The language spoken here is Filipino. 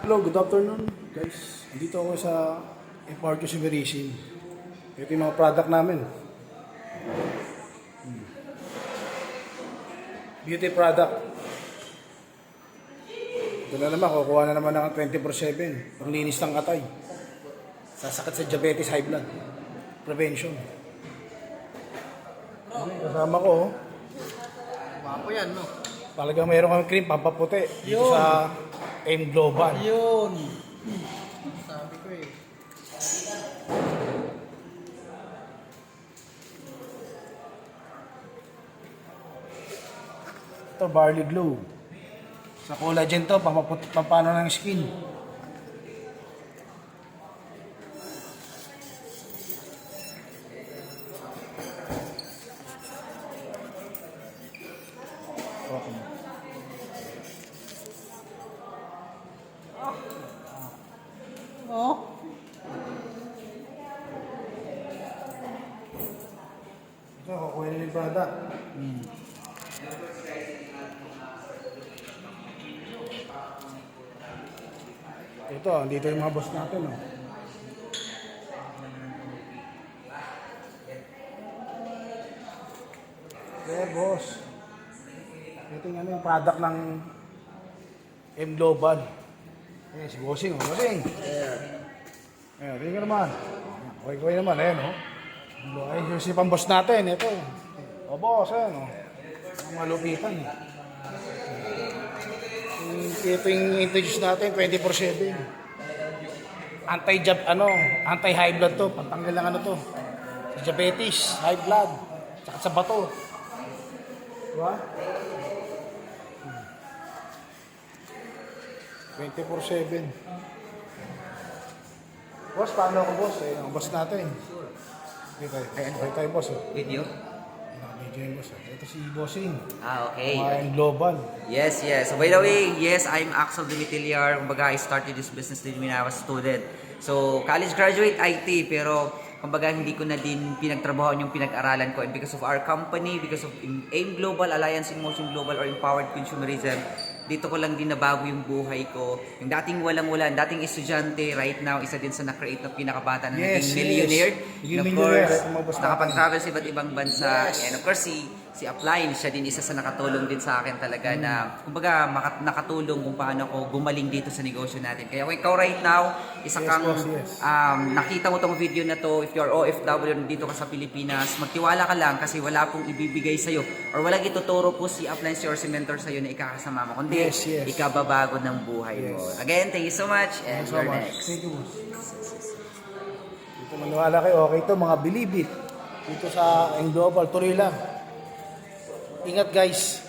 Hello, good afternoon guys. Dito ako sa Empowered Consumerism. Ito yung mga product namin. Beauty product. Ito na naman, kukuha na naman ng 24/7. Panglinis ng katay. Sasakit sa diabetes, high blood. Prevention. Kasama ko, oh. Papo yan, no? Talagang mayroon kami cream, pampaputi. Dito sa M Global. Yun! Sabi ko eh. Ito, Barley Glow. Sa collagen to, pampano ng skin. Okay. Oh? Ito, kukuha nila yung product. Ito, dito yung mga boss natin. Oh. Yeah, boss. Ito yung ano yung product ng M Global. Eh, si Bossing, oh. Bossing. Eh, tingnan ka naman. Okay naman, ayan, oh. Ay, yung si pang boss natin, ito. O, boss, ayan, oh. Ang malupitan, eh. Ito yung introduce natin, 24/7. Anti-high blood to. Pantanggal lang ano to. Sa diabetes, high blood, tsaka sa bato. Diba? 24/7. Boss, paano ako, boss? Eh, ang boss natin. Kaya tayo, boss. Oh. Video? Medyo yung boss. Ito si Bossing. Okay. Kumain Global. Yes. So by the way, yes, I'm Axel Dimitiliar. Kumbaga, I started this business din when I was a student. So, college graduate IT, pero kumbaga hindi ko na din pinagtrabahoan yung pinag-aralan ko. And because of our company, because of AIM Global, Alliance in Motion Global, or Empowered Consumerism, dito ko lang din nabago yung buhay ko. Yung dating walang-wala, dating estudyante, right now, isa din sa na-create na pinakabata na naging millionaire. Naging And of millionaire, course, nakapag-travel sa iba't ibang bansa. And of course, si Upline, siya din isa sa nakatulong din sa akin talaga na, kumbaga, nakatulong kung paano ako gumaling dito sa negosyo natin. Kaya kung ikaw right now, isa kang, nakita mo tong video na to, if you're OFW dito ka sa Pilipinas, magtiwala ka lang kasi wala pong ibibigay sa'yo or walang ituturo po si Upline or si mentor sa'yo na ikakasama mo. Kundi, ikababago ng buhay mo. Again, thank you so much and you're next. Thank you, boss. Dito maniwala kayo, okay to, mga believe it. Dito sa M Global, tuloy lang. Ingat guys.